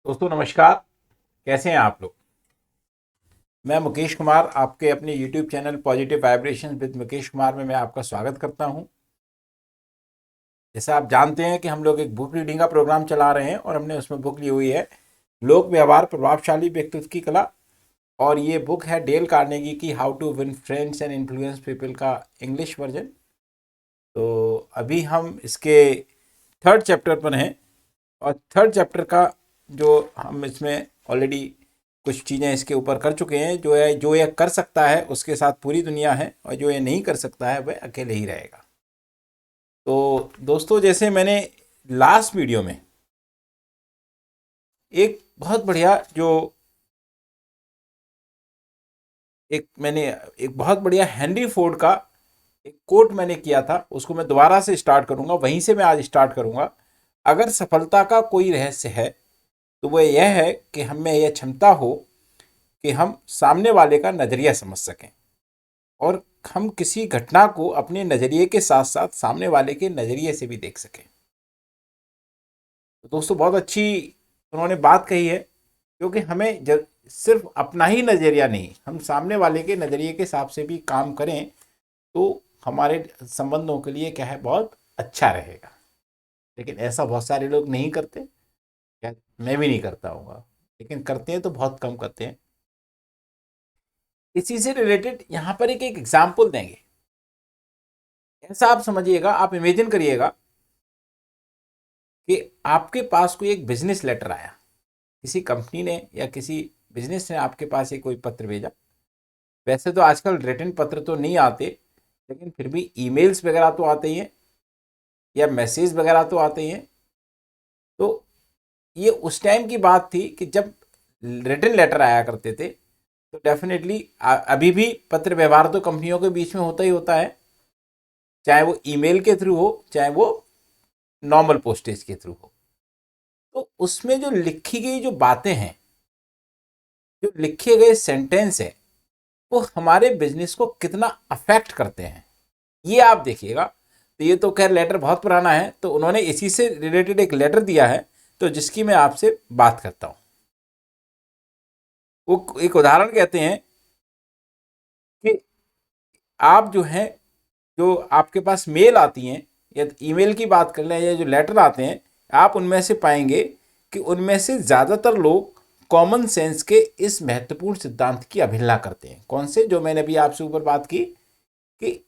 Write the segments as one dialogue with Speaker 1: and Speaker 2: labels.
Speaker 1: दोस्तों नमस्कार। कैसे हैं आप लोग। मैं मुकेश कुमार आपके अपने YouTube channel positive vibration with Mukesh Kumar में मैं आपका स्वागत करता हूं। जैसा आप जानते हैं कि हम लोग एक बुक रीडिंग का प्रोग्राम चला रहे हैं और हमने उसमें बुक ली हुई है लोक व्यवहार प्रभावशाली व्यक्तित्व की कला। और ये बुक है डेल कार्नेगी की how to win friends and influence people का इंग्लिश वर्जन। तो अभी हम इसके थर्ड चैप्टर पर हैं और थर्ड चैप्टर का जो हम इसमें ऑलरेडी कुछ चीज़ें इसके ऊपर कर चुके हैं। जो ये कर सकता है उसके साथ पूरी दुनिया है और जो ये नहीं कर सकता है वह अकेले ही रहेगा। तो दोस्तों जैसे मैंने लास्ट वीडियो में एक बहुत बढ़िया जो एक बहुत बढ़िया हेनरी फोर्ड का एक कोट मैंने किया था, उसको मैं दोबारा से स्टार्ट करूंगा। वहीं से मैं आज स्टार्ट करूंगा। अगर सफलता का कोई रहस्य है तो वह यह है कि हमें यह क्षमता हो कि हम सामने वाले का नज़रिया समझ सकें और हम किसी घटना को अपने नज़रिए के साथ साथ सामने वाले के नज़रिए से भी देख सकें। तो दोस्तों बहुत अच्छी उन्होंने बात कही है, क्योंकि हमें सिर्फ अपना ही नज़रिया नहीं, हम सामने वाले के नज़रिए के हिसाब से भी काम करें तो हमारे संबंधों के लिए क्या है, बहुत अच्छा रहेगा। लेकिन ऐसा बहुत सारे लोग नहीं करते, क्या मैं भी नहीं करता हूँगा, लेकिन करते हैं तो बहुत कम करते हैं। इसी से रिलेटेड यहाँ पर एक एग्जाम्पल देंगे। ऐसा आप समझिएगा, आप इमेजिन करिएगा कि आपके पास कोई एक बिजनेस लेटर आया, किसी कंपनी ने या किसी बिजनेस ने आपके पास एक कोई पत्र भेजा। वैसे तो आजकल रिटन पत्र तो नहीं आते, लेकिन फिर भी ईमेल्स वगैरह तो आते ही हैं या मैसेज वगैरह तो आते ही हैं। तो ये उस टाइम की बात थी कि जब रिटन लेटर आया करते थे। तो डेफिनेटली अभी भी पत्र व्यवहार तो कंपनियों के बीच में होता ही होता है, चाहे वो ईमेल के थ्रू हो चाहे वो नॉर्मल पोस्टेज के थ्रू हो। तो उसमें जो लिखी गई जो बातें हैं, जो लिखे गए सेंटेंस है, वो हमारे बिजनेस को कितना अफेक्ट करते हैं ये आप देखिएगा। तो ये तो खैर लेटर बहुत पुराना है, तो उन्होंने इसी से रिलेटेड एक लेटर दिया है, तो जिसकी मैं आपसे बात करता हूँ। वो एक उदाहरण कहते हैं कि आप जो हैं, जो आपके पास मेल आती हैं या ईमेल की बात कर लें या जो लेटर आते हैं, आप उनमें से पाएंगे कि उनमें से ज़्यादातर लोग कॉमन सेंस के इस महत्वपूर्ण सिद्धांत की अवहेलना करते हैं। कौन से, जो मैंने अभी आपसे ऊपर बात की कि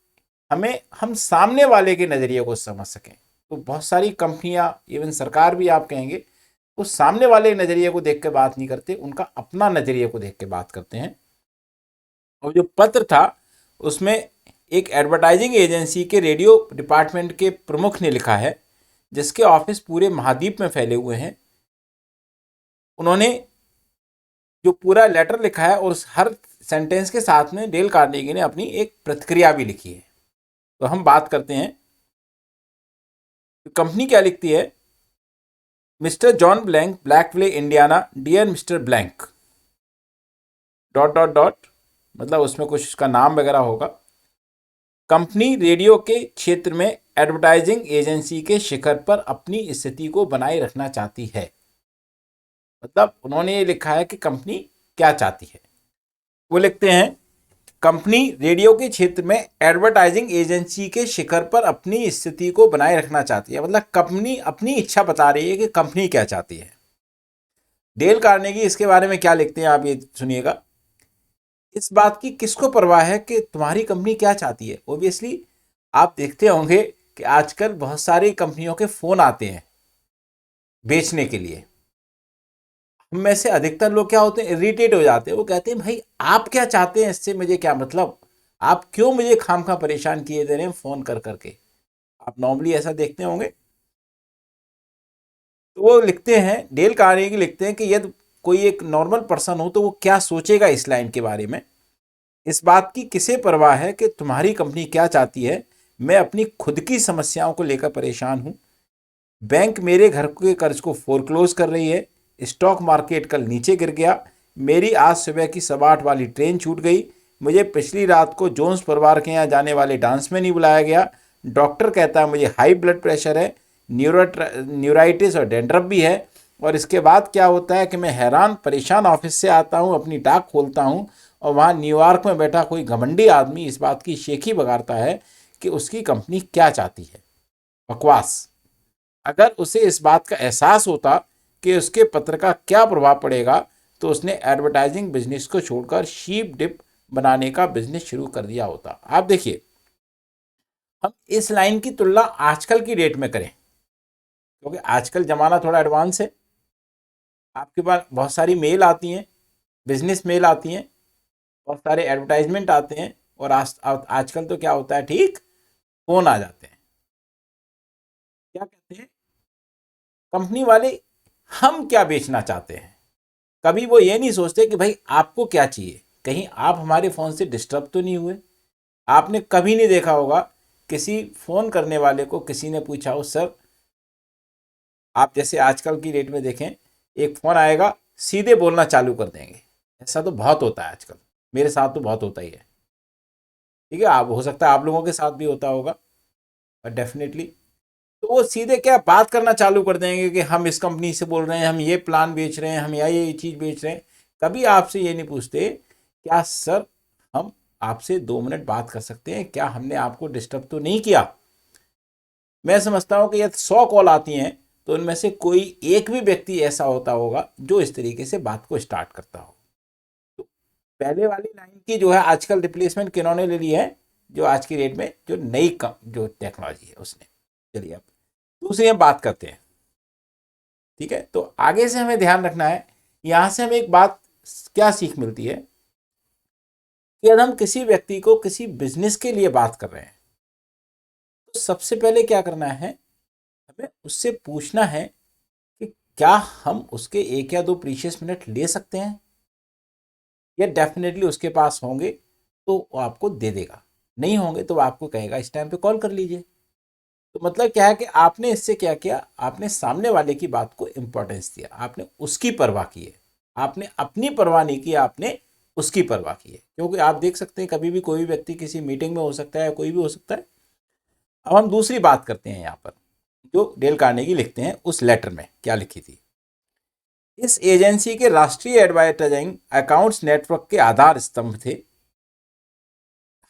Speaker 1: हम सामने वाले के नज़रिए को समझ सकें। तो बहुत सारी कंपनियां, इवन सरकार भी आप कहेंगे, वो सामने वाले नज़रिए को देख के बात नहीं करते, उनका अपना नज़रिए को देख के बात करते हैं। और जो पत्र था उसमें एक एडवर्टाइजिंग एजेंसी के रेडियो डिपार्टमेंट के प्रमुख ने लिखा है, जिसके ऑफिस पूरे महाद्वीप में फैले हुए हैं। उन्होंने जो पूरा लेटर लिखा है और उस हर सेंटेंस के साथ में डेल कार्नेगी ने अपनी एक प्रतिक्रिया भी लिखी है। तो हम बात करते हैं, तो कंपनी क्या लिखती है। Mister John Blank, Blackville Indiana, dear Mister Blank, dot dot dot, मतलब उसमें कुछ उसका नाम वगैरह होगा। कंपनी रेडियो के क्षेत्र में एडवर्टाइजिंग एजेंसी के शिखर पर अपनी स्थिति को बनाए रखना चाहती है। मतलब उन्होंने ये लिखा है कि कंपनी क्या चाहती है। वो लिखते हैं, कंपनी रेडियो के क्षेत्र में एडवर्टाइजिंग एजेंसी के शिखर पर अपनी स्थिति को बनाए रखना चाहती है। मतलब कंपनी अपनी इच्छा बता रही है कि कंपनी क्या चाहती है। डेल कार्नेगी इसके बारे में क्या लिखते हैं, आप ये सुनिएगा। इस बात की किसको परवाह है कि तुम्हारी कंपनी क्या चाहती है। ओबियसली आप देखते होंगे कि आजकल बहुत सारी कंपनियों के फोन आते हैं बेचने के लिए। हम में से अधिकतर लोग क्या होते हैं, इरिटेट हो जाते हैं। वो कहते हैं भाई आप क्या चाहते हैं, इससे मुझे क्या मतलब, आप क्यों मुझे खामखा परेशान किए दे रहे हैं फोन कर करके। आप नॉर्मली ऐसा देखते होंगे। तो वो लिखते हैं, डेल कार्नेगी लिखते हैं कि यदि कोई एक नॉर्मल पर्सन हो तो वो क्या सोचेगा इस लाइन के बारे में। इस बात की किसे परवाह है कि तुम्हारी कंपनी क्या चाहती है। मैं अपनी खुद की समस्याओं को लेकर परेशान हूं। बैंक मेरे घर के कर्ज को फोरक्लोज कर रही है। स्टॉक मार्केट कल नीचे गिर गया। मेरी आज सुबह की 8:15 वाली ट्रेन छूट गई। मुझे पिछली रात को जोन्स परिवार के यहाँ जाने वाले डांस में नहीं बुलाया गया। डॉक्टर कहता है मुझे हाई ब्लड प्रेशर है, न्यूराइटिस और डेंड्रफ भी है। और इसके बाद क्या होता है कि मैं हैरान परेशान ऑफिस से आता हूँ, अपनी डाक खोलता हूँ और वहाँ न्यूयॉर्क में बैठा कोई घमंडी आदमी इस बात की शेखी बगाड़ता है कि उसकी कंपनी क्या चाहती है। बकवास। अगर उसे इस बात का एहसास होता कि उसके पत्र का क्या प्रभाव पड़ेगा तो उसने एडवर्टाइजिंग बिजनेस को छोड़कर शीप डिप बनाने का बिजनेस शुरू कर दिया होता। आप देखिए, हम इस लाइन की तुलना आजकल की डेट में करें, क्योंकि आजकल ज़माना थोड़ा एडवांस है। आपके पास बहुत सारी मेल आती हैं, बिजनेस मेल आती हैं, बहुत सारे एडवर्टाइजमेंट आते हैं, और आजकल तो क्या होता है, ठीक फ़ोन आ जाते हैं। क्या कहते हैं कंपनी वाले, हम क्या बेचना चाहते हैं। कभी वो ये नहीं सोचते कि भाई आपको क्या चाहिए, कहीं आप हमारे फ़ोन से डिस्टर्ब तो नहीं हुए। आपने कभी नहीं देखा होगा किसी फ़ोन करने वाले को किसी ने पूछा हो, सर आप जैसे आजकल की डेट में देखें, एक फ़ोन आएगा सीधे बोलना चालू कर देंगे। ऐसा तो बहुत होता है आजकल, मेरे साथ तो बहुत होता ही है। ठीक है, आप हो सकता है आप लोगों के साथ भी होता होगा, और डेफिनेटली तो वो सीधे क्या बात करना चालू कर देंगे कि हम इस कंपनी से बोल रहे हैं, हम ये प्लान बेच रहे हैं, हम ये चीज़ बेच रहे हैं। कभी आपसे ये नहीं पूछते क्या सर हम आपसे 2 मिनट बात कर सकते हैं, क्या हमने आपको डिस्टर्ब तो नहीं किया। मैं समझता हूँ कि यदि 100 कॉल आती हैं तो उनमें से कोई एक भी व्यक्ति ऐसा होता होगा जो इस तरीके से बात को स्टार्ट करता हो। तो पहले वाली लाइन की जो है आजकल रिप्लेसमेंट किन्होंने ले ली है, जो आज की डेट में जो नई जो टेक्नोलॉजी है उसने। चलिए अब दूसरी हम बात करते हैं। ठीक है, तो आगे से हमें ध्यान रखना है, यहाँ से हमें एक बात क्या सीख मिलती है कि यदि हम किसी व्यक्ति को किसी बिजनेस के लिए बात कर रहे हैं तो सबसे पहले क्या करना है, हमें उससे पूछना है कि क्या हम उसके 1 या 2 प्रीशियस मिनट ले सकते हैं, या डेफिनेटली उसके पास होंगे तो वो आपको दे देगा, नहीं होंगे तो वो आपको कहेगा इस टाइम पे कॉल कर लीजिए। तो मतलब क्या है कि आपने इससे क्या किया, आपने सामने वाले की बात को इंपॉर्टेंस दिया, आपने उसकी परवाह की है, आपने अपनी परवाह नहीं की, आपने उसकी परवाह की है। क्योंकि आप देख सकते हैं कभी भी कोई भी व्यक्ति किसी मीटिंग में हो सकता है या कोई भी हो सकता है। अब हम दूसरी बात करते हैं यहाँ पर, जो डेल कार्नेगी लिखते हैं उस लेटर में क्या लिखी थी। इस एजेंसी के राष्ट्रीय एडवर्टाइजिंग अकाउंट्स नेटवर्क के आधार स्तंभ थे।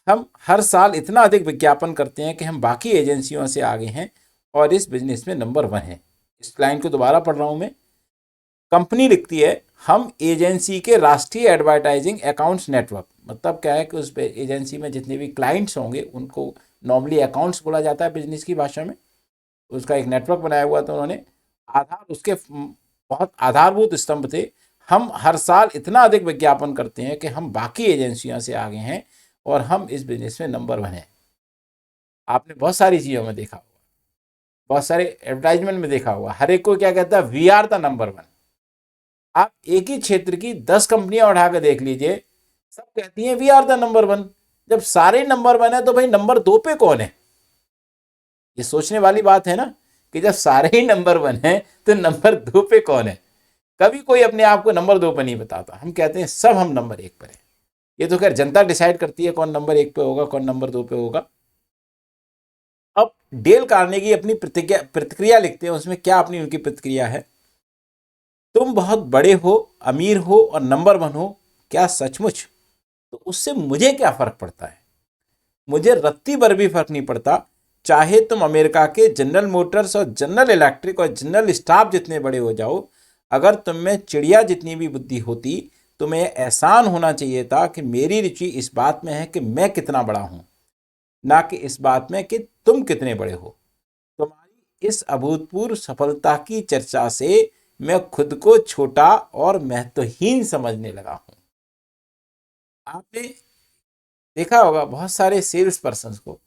Speaker 1: हम हर साल इतना अधिक विज्ञापन करते हैं कि हम बाकी एजेंसियों से आगे हैं और इस बिजनेस में नंबर 1 है। इस लाइन को दोबारा पढ़ रहा हूं मैं। कंपनी लिखती है हम एजेंसी के राष्ट्रीय एडवर्टाइजिंग अकाउंट्स नेटवर्क, मतलब क्या है कि उस एजेंसी में जितने भी क्लाइंट्स होंगे उनको नॉर्मली अकाउंट्स बोला जाता है बिजनेस की भाषा में, उसका एक नेटवर्क बनाया हुआ था उन्होंने। आधार उसके बहुत आधारभूत स्तंभ थे। हम हर साल इतना अधिक विज्ञापन करते हैं कि हम बाकी एजेंसियों से आगे हैं और हम इस बिजनेस में नंबर 1 हैं। आपने बहुत सारी चीज़ों में देखा होगा, बहुत सारे एडवर्टाइजमेंट में देखा होगा, हर एक को क्या कहता है, वी आर द नंबर 1। आप एक ही क्षेत्र की 10 कंपनियां उठा के देख लीजिए, सब कहती हैं वी आर द नंबर 1। जब सारे नंबर 1 है तो भाई नंबर 2 पे कौन है। ये सोचने वाली बात है ना, कि जब सारे ही नंबर 1 है तो नंबर 2 पे कौन है। कभी कोई अपने आप को नंबर 2 पे नहीं बताता, हम कहते हैं सब हम नंबर 1 पर है। ये तो खैर जनता डिसाइड करती है कौन नंबर 1 पे होगा, कौन नंबर 2 पे होगा। अब डेल कार्नेगी अपनी प्रतिक्रिया लिखते हैं, उसमें क्या अपनी उनकी प्रतिक्रिया है। तुम बहुत बड़े हो, अमीर हो और नंबर 1 हो, क्या सचमुच? तो उससे मुझे क्या फर्क पड़ता है, मुझे रत्ती भर भी फर्क नहीं पड़ता। चाहे तुम अमेरिका के जनरल मोटर्स और जनरल इलेक्ट्रिक और जनरल स्टाफ जितने बड़े हो जाओ, अगर तुम में चिड़िया जितनी भी बुद्धि होती, तुम्हें एहसान होना चाहिए था कि मेरी रुचि इस बात में है कि मैं कितना बड़ा हूं, ना कि इस बात में कि तुम कितने बड़े हो। तुम्हारी इस अभूतपूर्व सफलता की चर्चा से मैं खुद को छोटा और महत्वहीन समझने लगा हूं। आपने देखा होगा बहुत सारे सेल्स पर्सन को,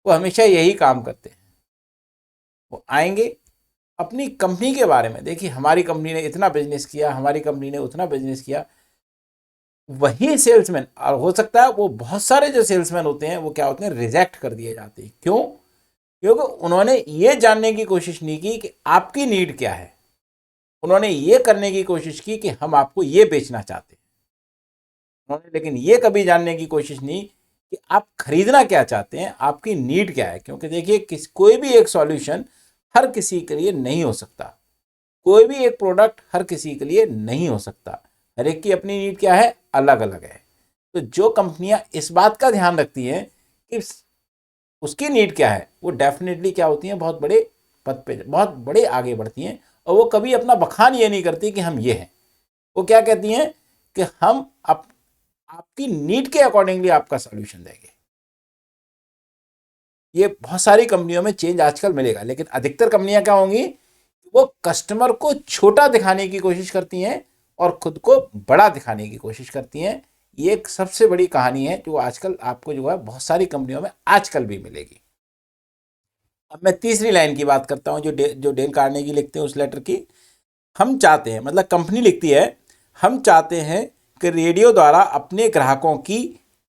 Speaker 1: वो हमेशा यही काम करते हैं। वो आएंगे अपनी कंपनी के बारे में, देखिए हमारी कंपनी ने इतना बिजनेस किया, हमारी कंपनी ने उतना बिजनेस किया। वही सेल्समैन, और हो सकता है वो बहुत सारे जो सेल्समैन होते हैं वो क्या होते हैं, रिजेक्ट कर दिए जाते हैं। क्यों? क्योंकि उन्होंने ये जानने की कोशिश नहीं की कि आपकी नीड क्या है। उन्होंने ये करने की कोशिश की कि हम आपको ये बेचना चाहते हैं। उन्होंने लेकिन ये कभी जानने की कोशिश नहीं कि आप खरीदना क्या चाहते हैं, आपकी नीड क्या है। क्योंकि देखिए कोई भी एक सॉल्यूशन हर किसी के लिए नहीं हो सकता। कोई भी एक प्रोडक्ट हर किसी के लिए नहीं हो सकता, हर एक की अपनी नीड क्या है, अलग अलग है। तो जो कंपनियां इस बात का ध्यान रखती हैं कि उसकी नीड क्या है, वो डेफिनेटली क्या होती हैं, बहुत बड़े पद पे, बहुत बड़े आगे बढ़ती हैं। और वो कभी अपना बखान ये नहीं करती कि हम ये हैं, वो क्या कहती हैं कि हम आपकी नीड के अकॉर्डिंगली आपका सॉल्यूशन देंगे। ये बहुत सारी कंपनियों में चेंज आजकल मिलेगा, लेकिन अधिकतर कंपनियां क्या होंगी, वो कस्टमर को छोटा दिखाने की कोशिश करती हैं और खुद को बड़ा दिखाने की कोशिश करती हैं। ये एक सबसे बड़ी कहानी है जो आजकल आपको जो है बहुत सारी कंपनियों में आजकल भी मिलेगी। अब मैं तीसरी लाइन की बात करता हूं जो डेल कार्नेगी लिखते हैं उस लेटर की। हम चाहते हैं, मतलब कंपनी लिखती है, हम चाहते हैं कि रेडियो द्वारा अपने ग्राहकों की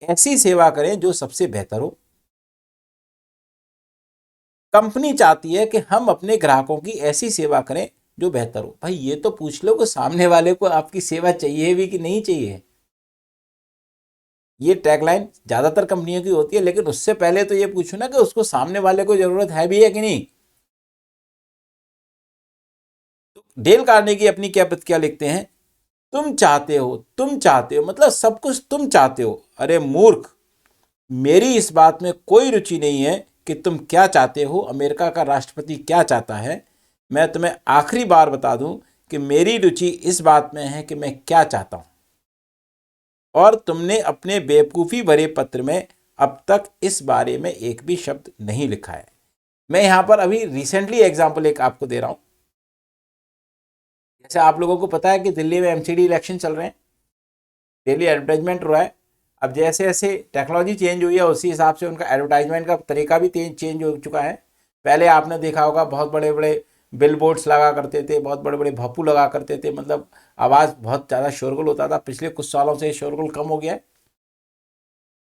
Speaker 1: ऐसी सेवा करें जो सबसे बेहतर हो। कंपनी चाहती है कि हम अपने ग्राहकों की ऐसी सेवा करें जो बेहतर हो। भाई ये तो पूछ लो कि सामने वाले को आपकी सेवा चाहिए भी कि नहीं चाहिए। ये टैगलाइन ज्यादातर कंपनियों की होती है, लेकिन उससे पहले तो ये पूछो ना कि उसको सामने वाले को जरूरत है भी है कि नहीं। तो डेल कार्नेगी अपनी क्या प्रतिक्रिया लिखते हैं, तुम चाहते हो मतलब सब कुछ तुम चाहते हो। अरे मूर्ख, मेरी इस बात में कोई रुचि नहीं है कि तुम क्या चाहते हो, अमेरिका का राष्ट्रपति क्या चाहता है। मैं तुम्हें आखिरी बार बता दूं कि मेरी रुचि इस बात में है कि मैं क्या चाहता हूं, और तुमने अपने बेवकूफ़ी भरे पत्र में अब तक इस बारे में एक भी शब्द नहीं लिखा है। मैं यहां पर अभी रिसेंटली एग्जाम्पल एक आपको दे रहा हूं। जैसे आप लोगों को पता है कि दिल्ली में एमसीडी इलेक्शन चल रहे हैं, डेली एडवर्टाइजमेंट हो रहा है। अब जैसे जैसे टेक्नोलॉजी चेंज हुई है उसी हिसाब से उनका एडवर्टाइजमेंट का तरीका भी चेंज हो चुका है। पहले आपने देखा होगा बहुत बड़े बड़े बिल बोर्ड्स लगा करते थे, बहुत बड़े बड़े भप्पू लगा करते थे, मतलब आवाज़ बहुत ज़्यादा शोरगुल होता था। पिछले कुछ सालों से शोरगुल कम हो गया है।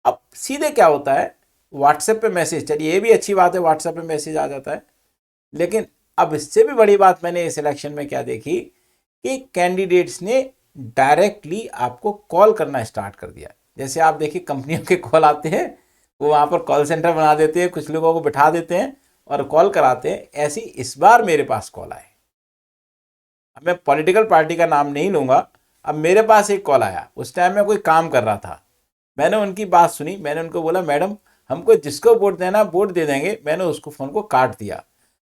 Speaker 1: अब सीधे क्या होता है, व्हाट्सएप पे मैसेज, चलिए ये भी अच्छी बात है, व्हाट्सएप पे मैसेज आ जाता है। लेकिन अब इससे भी बड़ी बात मैंने इस इलेक्शन में क्या देखी कि कैंडिडेट्स ने डायरेक्टली आपको कॉल करना स्टार्ट कर दिया। जैसे आप देखिए कंपनियों के कॉल आते हैं, वो वहाँ पर कॉल सेंटर बना देते हैं, कुछ लोगों को बिठा देते हैं और कॉल कराते हैं। ऐसी इस बार मेरे पास कॉल आए, अब मैं पॉलिटिकल पार्टी का नाम नहीं लूँगा। अब मेरे पास एक कॉल आया, उस टाइम मैं कोई काम कर रहा था, मैंने उनकी बात सुनी, मैंने उनको बोला मैडम हमको जिसको वोट देना वोट दे देंगे, मैंने उसको फ़ोन को काट दिया।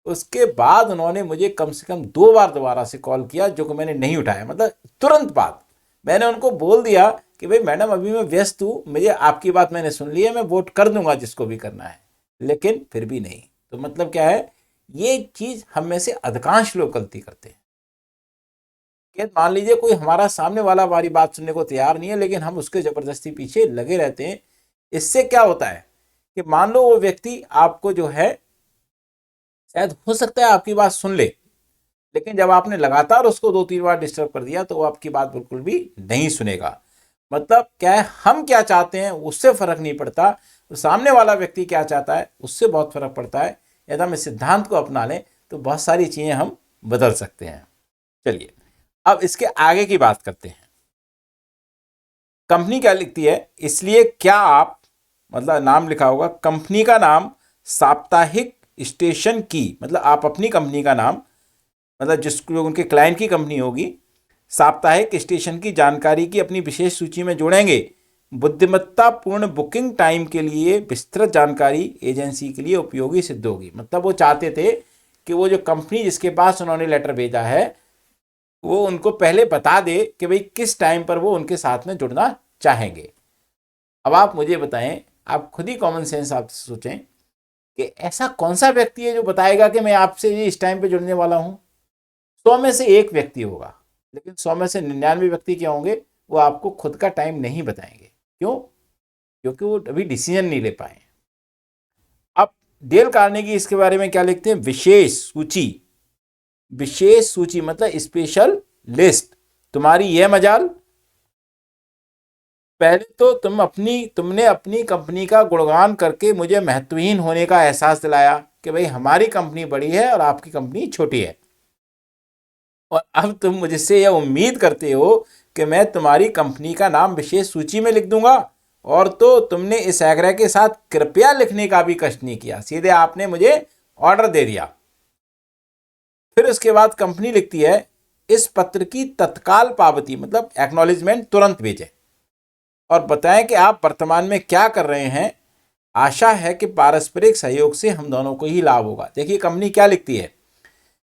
Speaker 1: उसके बाद उन्होंने मुझे कम से कम 2 बार दोबारा से कॉल किया, जो कि मैंने नहीं उठाया। मतलब तुरंत बाद मैंने उनको बोल दिया कि भाई मैडम अभी मैं व्यस्त हूँ, मुझे आपकी बात मैंने सुन ली है, मैं वोट कर दूंगा जिसको भी करना है, लेकिन फिर भी नहीं। तो मतलब क्या है, ये चीज़ हम में से अधिकांश लोग गलती करते हैं कि मान लीजिए कोई हमारा सामने वाला हमारी बात सुनने को तैयार नहीं है, लेकिन हम उसके ज़बरदस्ती पीछे लगे रहते हैं। इससे क्या होता है कि मान लो वो व्यक्ति आपको जो है, शायद हो सकता है आपकी बात सुन ले, लेकिन जब आपने लगातार उसको 2-3 बार डिस्टर्ब कर दिया तो वो आपकी बात बिल्कुल भी नहीं सुनेगा। मतलब क्या है, हम क्या चाहते हैं उससे फर्क नहीं पड़ता, तो सामने वाला व्यक्ति क्या चाहता है उससे बहुत फर्क पड़ता है। यदि हम इस सिद्धांत को अपना लें तो बहुत सारी चीज़ें हम बदल सकते हैं। चलिए अब इसके आगे की बात करते हैं। कंपनी क्या लिखती है, इसलिए क्या आप, मतलब नाम लिखा होगा, कंपनी का नाम साप्ताहिक स्टेशन की, मतलब आप अपनी कंपनी का नाम, मतलब जिसको उनके क्लाइंट की कंपनी होगी, साप्ताहिक स्टेशन की जानकारी की अपनी विशेष सूची में जोड़ेंगे। बुद्धिमत्तापूर्ण बुकिंग टाइम के लिए विस्तृत जानकारी एजेंसी के लिए उपयोगी सिद्ध होगी। मतलब वो चाहते थे कि वो जो कंपनी जिसके पास उन्होंने लेटर भेजा है वो उनको पहले बता दे कि भाई किस टाइम पर वो उनके साथ में जुड़ना चाहेंगे। अब आप मुझे बताएं, आप खुद ही कॉमन सेंस आप सोचें कि ऐसा कौन सा व्यक्ति है जो बताएगा कि मैं आपसे ये इस टाइम पे जुड़ने वाला हूं। 100 में से एक व्यक्ति होगा, लेकिन 100 में से 99 व्यक्ति क्या होंगे, वो आपको खुद का टाइम नहीं बताएंगे। क्यों? क्योंकि वो अभी डिसीजन नहीं ले पाए। अब डेल कार्नेगी इसके बारे में क्या लिखते हैं, विशेष सूची। विशेष सूची मतलब स्पेशल लिस्ट। तुम्हारी यह मजाल, पहले तो तुमने अपनी कंपनी का गुणगान करके मुझे महत्वहीन होने का एहसास दिलाया कि भाई हमारी कंपनी बड़ी है और आपकी कंपनी छोटी है, और अब तुम मुझसे यह उम्मीद करते हो कि मैं तुम्हारी कंपनी का नाम विशेष सूची में लिख दूंगा। और तो तुमने इस आग्रह के साथ कृपया लिखने का भी कष्ट नहीं किया, सीधे आपने मुझे ऑर्डर दे दिया। फिर उसके बाद कंपनी लिखती है इस पत्र की तत्काल पावती मतलब एक्नॉलेजमेंट तुरंत भेजें और बताएं कि आप वर्तमान में क्या कर रहे हैं। आशा है कि पारस्परिक सहयोग से हम दोनों को ही लाभ होगा। देखिए कंपनी क्या लिखती है,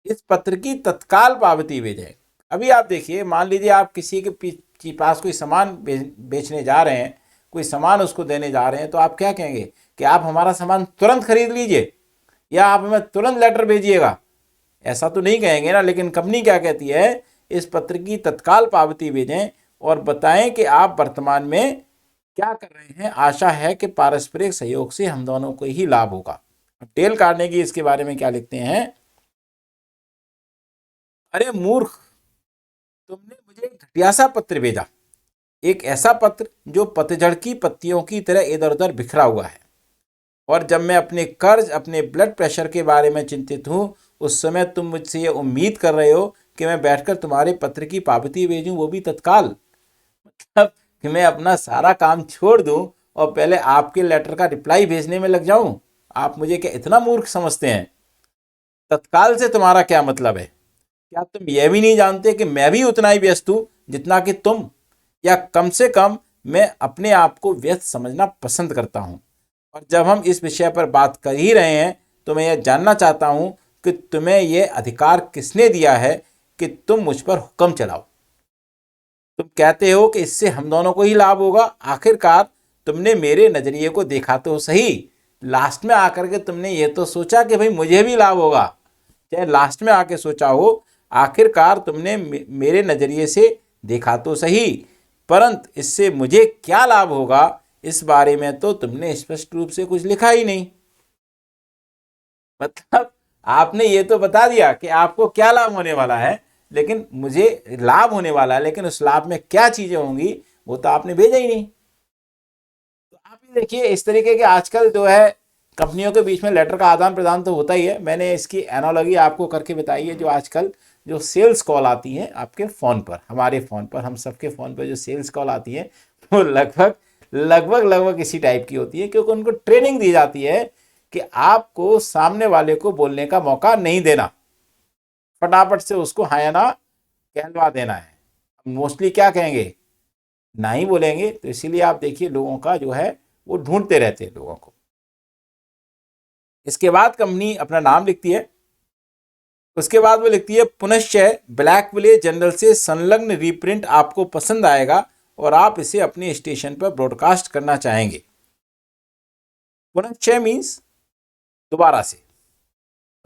Speaker 1: इस पत्र की तत्काल पावती भेजें। अभी आप देखिए, मान लीजिए आप किसी के पास कोई सामान बेचने जा रहे हैं, कोई सामान उसको देने जा रहे हैं, तो आप क्या कहेंगे कि आप हमारा सामान तुरंत खरीद लीजिए या आप हमें तुरंत लेटर भेजिएगा, ऐसा तो नहीं कहेंगे ना। लेकिन कंपनी क्या कहती है, इस पत्र की तत्काल पावती भेजें और बताएं कि आप वर्तमान में क्या कर रहे हैं। आशा है कि पारस्परिक सहयोग से हम दोनों को ही लाभ होगा। डेल कार्नेगी इसके बारे में क्या लिखते हैं, अरे मूर्ख, तुमने मुझे एक घटिया सा पत्र भेजा, एक ऐसा पत्र जो पतझड़ की पत्तियों की तरह इधर उधर बिखरा हुआ है। और जब मैं अपने कर्ज, अपने ब्लड प्रेशर के बारे में चिंतित हूँ, उस समय तुम मुझसे ये उम्मीद कर रहे हो कि मैं बैठकर तुम्हारे पत्र की पावती भेजूं, वो भी तत्काल। मतलब कि मैं अपना सारा काम छोड़ दूं और पहले आपके लेटर का रिप्लाई भेजने में लग जाऊं। आप मुझे क्या इतना मूर्ख समझते हैं? तत्काल से तुम्हारा क्या मतलब है? क्या तुम यह भी नहीं जानते कि मैं भी उतना ही व्यस्त हूं जितना कि तुम, या कम से कम मैं अपने आप को व्यस्त समझना पसंद करता हूं। और जब हम इस विषय पर बात कर ही रहे हैं तो मैं यह जानना चाहता हूं कि तुम्हें यह अधिकार किसने दिया है कि तुम मुझ पर हुक्म चलाओ। तुम कहते हो कि इससे हम दोनों को ही लाभ होगा। आखिरकार तुमने मेरे नज़रिए को देखा तो सही। लास्ट में आकर के तुमने ये तो सोचा कि भाई मुझे भी लाभ होगा, चाहे लास्ट में आके सोचा हो। आखिरकार तुमने मेरे नज़रिए से देखा तो सही, परंतु इससे मुझे क्या लाभ होगा इस बारे में तो तुमने स्पष्ट रूप से कुछ लिखा ही नहीं। मतलब आपने ये तो बता दिया कि आपको क्या लाभ होने वाला है, लेकिन मुझे लाभ होने वाला है, लेकिन उस लाभ में क्या चीजें होंगी वो तो आपने भेजा ही नहीं। तो आप ही देखिए, इस तरीके के आजकल जो है कंपनियों के बीच में लेटर का आदान प्रदान तो होता ही है। मैंने इसकी एनालॉजी आपको करके बताई है। जो आजकल जो सेल्स कॉल आती हैं आपके फ़ोन पर, हमारे फ़ोन पर, हम सबके फ़ोन पर जो सेल्स कॉल आती हैं वो लगभग लगभग लगभग इसी टाइप की होती है, क्योंकि उनको ट्रेनिंग दी जाती है कि आपको सामने वाले को बोलने का मौका नहीं देना, फटाफट से उसको हाँ या ना कहलवा देना है। मोस्टली क्या कहेंगे, ना ही बोलेंगे। तो इसीलिए आप देखिए लोगों का जो है वो ढूंढते रहते हैं लोगों को। इसके बाद कंपनी अपना नाम लिखती है। उसके बाद वो लिखती है, पुनश्च ब्लैकविले जनरल से संलग्न रीप्रिंट आपको पसंद आएगा और आप इसे अपने स्टेशन पर ब्रॉडकास्ट करना चाहेंगे। पुनश्च मीन्स दोबारा से,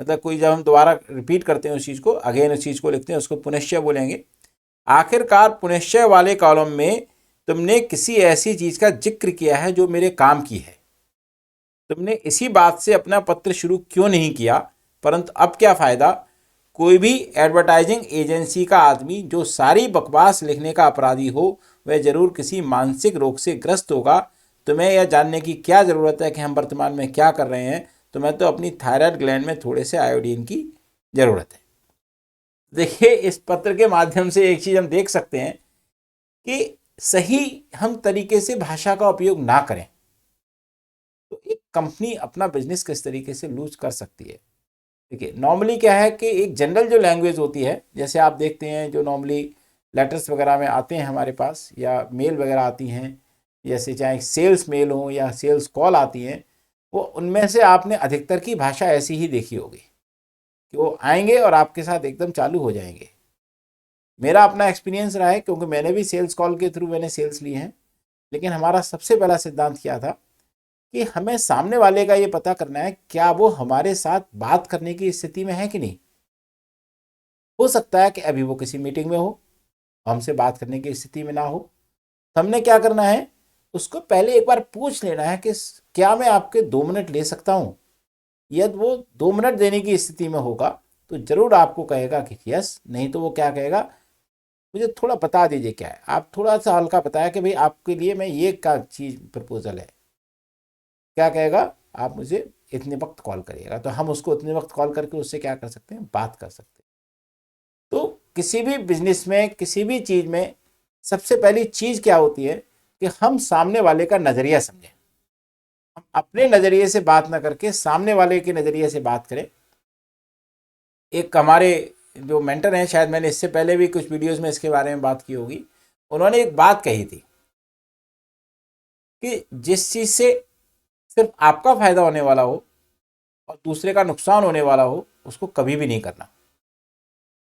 Speaker 1: मतलब कोई जब हम दोबारा रिपीट करते हैं उस चीज़ को, अगेन उस चीज़ को लिखते हैं, उसको पुनश्च बोलेंगे। आखिरकार पुनश्च वाले कॉलम में तुमने किसी ऐसी चीज़ का जिक्र किया है जो मेरे काम की है। तुमने इसी बात से अपना पत्र शुरू क्यों नहीं किया, परंतु अब क्या फ़ायदा। कोई भी एडवर्टाइजिंग एजेंसी का आदमी जो सारी बकवास लिखने का अपराधी हो, वह जरूर किसी मानसिक रोग से ग्रस्त होगा। तुम्हें यह जानने की क्या ज़रूरत है कि हम वर्तमान में क्या कर रहे हैं। तुम्हें तो अपनी थायराइड ग्लैंड में थोड़े से आयोडीन की ज़रूरत है। देखिए, इस पत्र के माध्यम से एक चीज़ हम देख सकते हैं कि सही हम तरीके से भाषा का उपयोग ना करें तो एक कंपनी अपना बिजनेस किस तरीके से लूज कर सकती है। देखिए, नॉर्मली क्या है कि एक जनरल जो लैंग्वेज होती है, जैसे आप देखते हैं जो नॉर्मली लेटर्स वगैरह में आते हैं हमारे पास या मेल वगैरह आती हैं, जैसे चाहे सेल्स मेल हो या सेल्स कॉल आती हैं, वो उनमें से आपने अधिकतर की भाषा ऐसी ही देखी होगी कि वो आएंगे और आपके साथ एकदम चालू हो जाएंगे। मेरा अपना एक्सपीरियंस रहा है, क्योंकि मैंने भी सेल्स कॉल के थ्रू मैंने सेल्स लिए हैं। लेकिन हमारा सबसे पहला सिद्धांत क्या था कि हमें सामने वाले का ये पता करना है क्या वो हमारे साथ बात करने की स्थिति में है कि नहीं। हो सकता है कि अभी वो किसी मीटिंग में हो, हमसे बात करने की स्थिति में ना हो। तो हमने क्या करना है, उसको पहले एक बार पूछ लेना है कि क्या मैं आपके 2 मिनट ले सकता हूँ। यदि वो 2 मिनट देने की स्थिति में होगा तो जरूर आपको कहेगा कि यस, नहीं तो वो क्या कहेगा, मुझे थोड़ा बता दीजिए क्या है। आप थोड़ा सा हल्का बताया कि भाई आपके लिए मैं ये क्या चीज़ प्रपोजल है, क्या कहेगा, आप मुझे इतने वक्त कॉल करिएगा। तो हम उसको इतने वक्त कॉल करके उससे क्या कर सकते हैं, बात कर सकते हैं। तो किसी भी बिजनेस में, किसी भी चीज़ में सबसे पहली चीज़ क्या होती है कि हम सामने वाले का नज़रिया समझें। हम अपने नज़रिए से बात ना करके सामने वाले के नज़रिए से बात करें। एक हमारे जो मेंटर हैं, शायद मैंने इससे पहले भी कुछ वीडियोस में इसके बारे में बात की होगी, उन्होंने एक बात कही थी कि जिस चीज़ से सिर्फ आपका फायदा होने वाला हो और दूसरे का नुकसान होने वाला हो, उसको कभी भी नहीं करना।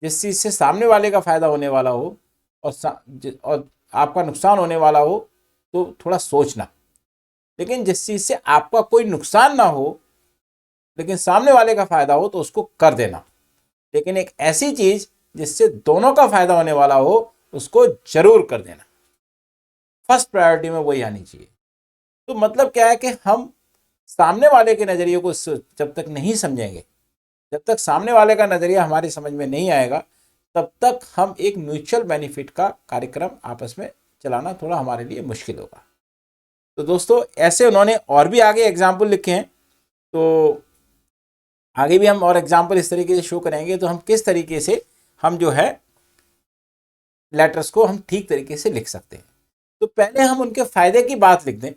Speaker 1: जिस चीज़ से सामने वाले का फायदा होने वाला हो और आपका नुकसान होने वाला हो, तो थोड़ा सोचना। लेकिन जिस चीज़ से आपका कोई नुकसान ना हो लेकिन सामने वाले का फायदा हो, तो उसको कर देना। लेकिन एक ऐसी चीज जिससे दोनों का फायदा होने वाला हो, उसको जरूर कर देना। फर्स्ट प्रायोरिटी में वही आनी चाहिए। तो मतलब क्या है कि हम सामने वाले के नजरिए को जब तक नहीं समझेंगे, जब तक सामने वाले का नजरिया हमारी समझ में नहीं आएगा, तब तक हम एक म्यूचुअल बेनिफिट का कार्यक्रम आपस में चलाना थोड़ा हमारे लिए मुश्किल होगा। तो दोस्तों, ऐसे उन्होंने और भी आगे एग्जाम्पल लिखे हैं, तो आगे भी हम और एग्जाम्पल इस तरीके से शो करेंगे। तो हम किस तरीके से हम जो है लेटर्स को हम ठीक तरीके से लिख सकते हैं। तो पहले हम उनके फायदे की बात लिख दें,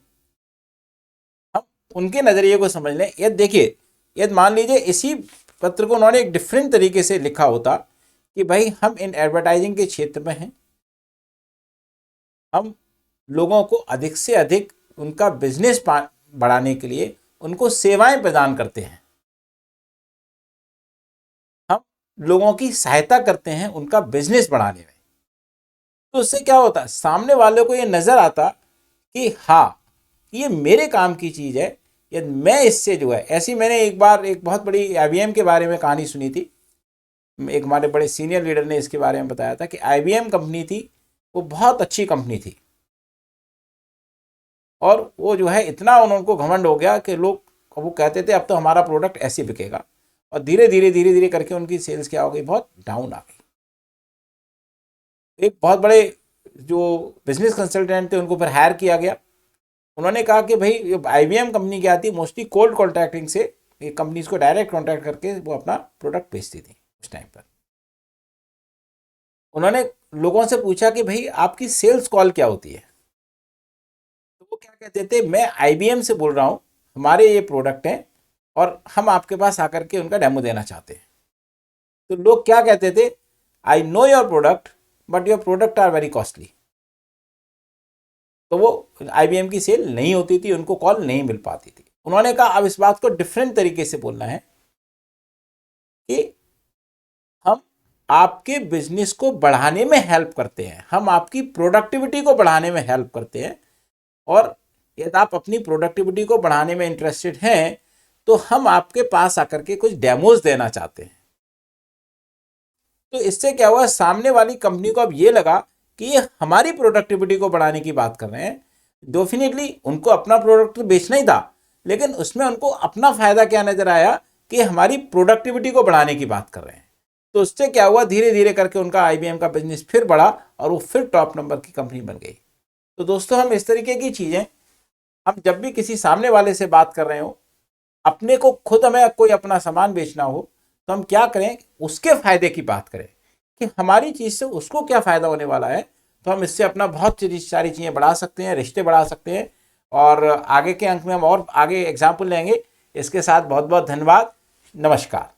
Speaker 1: हम उनके नजरिए को समझ लें। ये देखिए, ये मान लीजिए इसी पत्र को उन्होंने एक डिफरेंट तरीके से लिखा होता कि भाई हम इन एडवर्टाइजिंग के क्षेत्र में हैं, हम लोगों को अधिक से अधिक उनका बिजनेस बढ़ाने के लिए उनको सेवाएं प्रदान करते हैं, हम लोगों की सहायता करते हैं उनका बिजनेस बढ़ाने में। तो उससे क्या होता, सामने वाले को ये नजर आता कि हाँ, ये मेरे काम की चीज है, ये मैं इससे जो है। ऐसी मैंने एक बार एक बहुत बड़ी IBM के बारे में कहानी सुनी थी। एक हमारे बड़े सीनियर लीडर ने इसके बारे में बताया था कि IBM कंपनी थी, वो बहुत अच्छी कंपनी थी, और वो जो है इतना उनको घमंड हो गया कि लोग वो कहते थे अब तो हमारा प्रोडक्ट ऐसे बिकेगा, और धीरे धीरे करके उनकी सेल्स क्या हो गई, बहुत डाउन आ गई। एक बहुत बड़े जो बिजनेस कंसल्टेंट थे, उनको फिर हायर किया गया। उन्होंने कहा कि भाई IBM कंपनी क्या थी, मोस्टली कोल्ड कॉन्ट्रैक्टिंग से कंपनीज को डायरेक्ट कॉन्ट्रैक्ट करके वो अपना प्रोडक्ट बेचती थी उस टाइम पर। उन्होंने लोगों से पूछा कि भाई आपकी सेल्स कॉल क्या होती है, तो वो क्या कहते थे, मैं IBM से बोल रहा हूँ, हमारे ये प्रोडक्ट हैं और हम आपके पास आकर के उनका डेमो देना चाहते हैं। तो लोग क्या कहते थे, I know your product but your product are very costly. तो वो IBM की सेल नहीं होती थी, उनको कॉल नहीं मिल पाती थी। उन्होंने कहा अब इस बात को डिफरेंट तरीके से बोलना है कि हम आपके बिजनेस को बढ़ाने में हेल्प करते हैं, हम आपकी प्रोडक्टिविटी को बढ़ाने में हेल्प करते हैं, और यदि आप अपनी प्रोडक्टिविटी को बढ़ाने में इंटरेस्टेड हैं तो हम आपके पास आकर के कुछ डेमोज देना चाहते हैं। तो इससे क्या हुआ, सामने वाली कंपनी को अब ये लगा कि ये हमारी प्रोडक्टिविटी को बढ़ाने की बात कर रहे हैं। डेफिनेटली उनको अपना प्रोडक्ट तो बेचना ही था, लेकिन उसमें उनको अपना फायदा क्या नजर आया कि हमारी प्रोडक्टिविटी को बढ़ाने की बात कर रहे हैं। तो उससे क्या हुआ, धीरे धीरे करके उनका IBM का बिजनेस फिर बढ़ा और वो फिर टॉप नंबर की कंपनी बन गई। तो दोस्तों, हम इस तरीके की चीजें, हम जब भी किसी सामने वाले से बात कर रहे हो, अपने को खुद हमें कोई अपना सामान बेचना हो, तो हम क्या करें, उसके फायदे की बात करें कि हमारी चीज से उसको क्या फायदा होने वाला है। तो हम इससे अपना बहुत सारी चीजें बढ़ा सकते हैं, रिश्ते बढ़ा सकते हैं, और आगे के अंक में हम और आगे एग्जाम्पल लेंगे। इसके साथ बहुत बहुत धन्यवाद। नमस्कार।